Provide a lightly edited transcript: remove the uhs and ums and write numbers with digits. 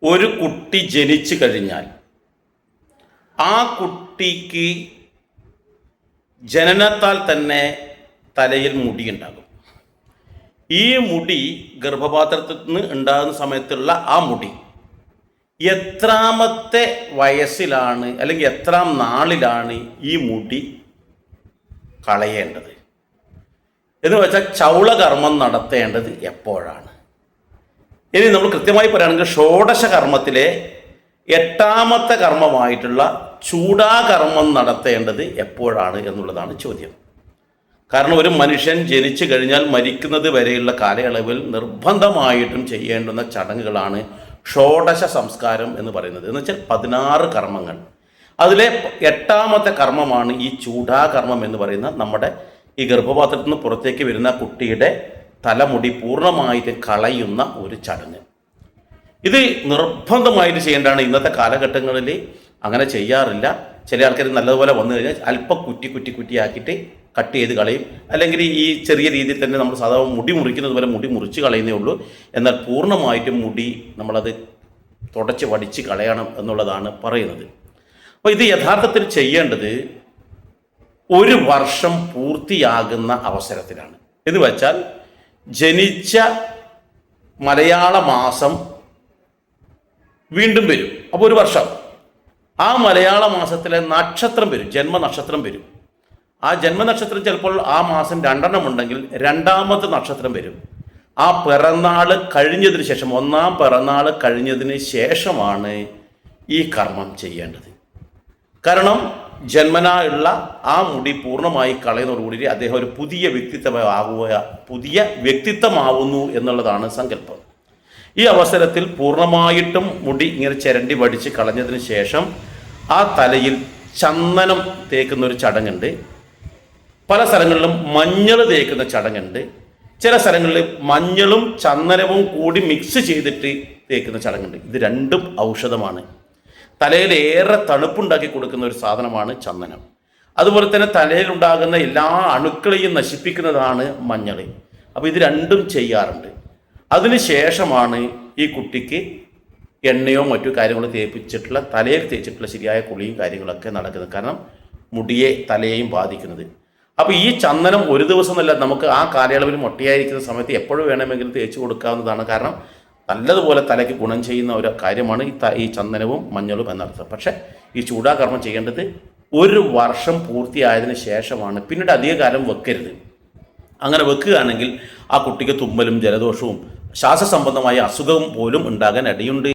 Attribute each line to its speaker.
Speaker 1: ഒരു കുട്ടി ജനിച്ചു കഴിഞ്ഞാൽ ആ കുട്ടിക്ക് ജനനത്താൽ തന്നെ തലയിൽ മുടിയുണ്ടാകും. ഈ മുടി ഗർഭപാത്രത്തിൽ നിന്ന് ഉണ്ടാകുന്ന സമയത്തുള്ള ആ മുടി എത്രാമത്തെ വയസ്സിലാണ് അല്ലെങ്കിൽ എത്രാം നാളിലാണ് ഈ മുടി കളയേണ്ടത് എന്ന് വെച്ചാൽ ചൗളകർമ്മം നടത്തേണ്ടത് എപ്പോഴാണ്? ഇനി നമ്മൾ കൃത്യമായി പറയുകയാണെങ്കിൽ ഷോഡശ കർമ്മത്തിലെ 8ാമത്തെ കർമ്മമായിട്ടുള്ള ചൂടാകർമ്മം നടത്തേണ്ടത് എപ്പോഴാണ് എന്നുള്ളതാണ് ചോദ്യം. കാരണം ഒരു മനുഷ്യൻ ജനിച്ചു കഴിഞ്ഞാൽ മരിക്കുന്നത് വരെയുള്ള കാലയളവിൽ നിർബന്ധമായിട്ടും ചെയ്യേണ്ടുന്ന ചടങ്ങുകളാണ് ഷോഡശ സംസ്കാരം എന്ന് പറയുന്നത്. എന്ന് വെച്ചാൽ 16 കർമ്മങ്ങൾ. അതിലെ 8ാമത്തെ കർമ്മമാണ് ഈ ചൂടാകർമ്മം എന്ന് പറയുന്ന നമ്മുടെ ഈ ഗർഭപാത്രത്തിൽ നിന്ന് പുറത്തേക്ക് വരുന്ന കുട്ടിയുടെ തലമുടി പൂർണ്ണമായിട്ട് കളയുന്ന ഒരു ചടങ്ങ്. ഇത് നിർബന്ധമായിട്ട് ചെയ്യേണ്ടതാണ്. ഇന്നത്തെ കാലഘട്ടങ്ങളിൽ അങ്ങനെ ചെയ്യാറില്ല. ചില ആൾക്കാർ നല്ലതുപോലെ വന്നു കഴിഞ്ഞാൽ അല്പം കുറ്റിയാക്കിയിട്ട് കട്ട് ചെയ്ത് കളയും. അല്ലെങ്കിൽ ഈ ചെറിയ രീതിയിൽ തന്നെ നമ്മൾ സാധാരണ മുടി മുറിക്കുന്നത് പോലെ മുടി മുറിച്ച് കളയുന്നേ ഉള്ളൂ. എന്നാൽ പൂർണ്ണമായിട്ടും മുടി നമ്മളത് തുടച്ച് വടിച്ച് കളയണം എന്നുള്ളതാണ് പറയുന്നത്. അപ്പോൾ ഇത് യഥാർത്ഥത്തിൽ ചെയ്യേണ്ടത് 1 വർഷം പൂർത്തിയാകുന്ന അവസരത്തിലാണ്. എന്ന് വെച്ചാൽ ജനിച്ച മലയാള മാസം വീണ്ടും വരും. അപ്പോൾ 1 വർഷം ആ മലയാള മാസത്തിലെ നക്ഷത്രം വരും, ജന്മനക്ഷത്രം വരും. ആ ജന്മനക്ഷത്രം ചിലപ്പോൾ ആ മാസം 2 ഉണ്ടെങ്കിൽ 2ാമത്തെ നക്ഷത്രം വരും. ആ പിറന്നാൾ കഴിഞ്ഞതിന് ശേഷം 1ാം പിറന്നാൾ കഴിഞ്ഞതിന് ശേഷമാണ് ഈ കർമ്മം ചെയ്യേണ്ടത്. കാരണം ജന്മനാ ഉള്ള ആ മുടി പൂർണ്ണമായി കളയുന്നതോടുകൂടി അദ്ദേഹം ഒരു പുതിയ വ്യക്തിത്വമാവുന്നു എന്നുള്ളതാണ് സങ്കല്പം. ഈ അവസരത്തിൽ പൂർണ്ണമായിട്ടും മുടി ഇങ്ങനെ ചിരണ്ടി വടിച്ച് കളഞ്ഞതിന് ശേഷം ആ തലയിൽ ചന്ദനം തേക്കുന്ന ഒരു ചടങ്ങുണ്ട്. പല സ്ഥലങ്ങളിലും മഞ്ഞൾ തേക്കുന്ന ചടങ്ങുണ്ട്. ചില സ്ഥലങ്ങളിൽ മഞ്ഞളും ചന്ദനവും കൂടി മിക്സ് ചെയ്തിട്ട് തേക്കുന്ന ചടങ്ങുണ്ട്. ഇത് രണ്ടും ഔഷധമാണ്. തലയിൽ ഏറെ തണുപ്പുണ്ടാക്കി കൊടുക്കുന്ന ഒരു സാധനമാണ് ചന്ദനം. അതുപോലെ തന്നെ തലയിലുണ്ടാകുന്ന എല്ലാ അണുക്കളെയും നശിപ്പിക്കുന്നതാണ് മഞ്ഞൾ. അപ്പോൾ ഇത് രണ്ടും ചെയ്യാറുണ്ട്. അതിന് ശേഷമാണ് ഈ കുട്ടിക്ക് എണ്ണയോ മറ്റു കാര്യങ്ങളോ തേപ്പിച്ചിട്ടുള്ള തലയിൽ തേച്ചിട്ടുള്ള ശരിയായ കുളിയും കാര്യങ്ങളൊക്കെ നടക്കുന്നത്. കാരണം മുടിയെ തലയെയും ബാധിക്കുന്നത്. അപ്പോൾ ഈ ചന്ദനം ഒരു ദിവസമല്ല, നമുക്ക് ആ കാലയളവിൽ മൊട്ടയായിരിക്കുന്ന സമയത്ത് എപ്പോഴും വേണമെങ്കിലും തേച്ച് കൊടുക്കാവുന്നതാണ്. കാരണം നല്ലതുപോലെ തലയ്ക്ക് ഗുണം ചെയ്യുന്ന ഒരു കാര്യമാണ് ഈ ചന്ദനവും മഞ്ഞളും എന്നർത്ഥം. പക്ഷേ ഈ ചൂടാകർമ്മം ചെയ്യേണ്ടത് 1 വർഷം പൂർത്തിയായതിനു ശേഷമാണ്. പിന്നീട് അധിക കാലം വെക്കരുത്. അങ്ങനെ വെക്കുകയാണെങ്കിൽ ആ കുട്ടിക്ക് തുമ്മലും ജലദോഷവും ശ്വാസസംബന്ധമായ അസുഖവും പോലും ഉണ്ടാകാൻ ഇടയുണ്ട്.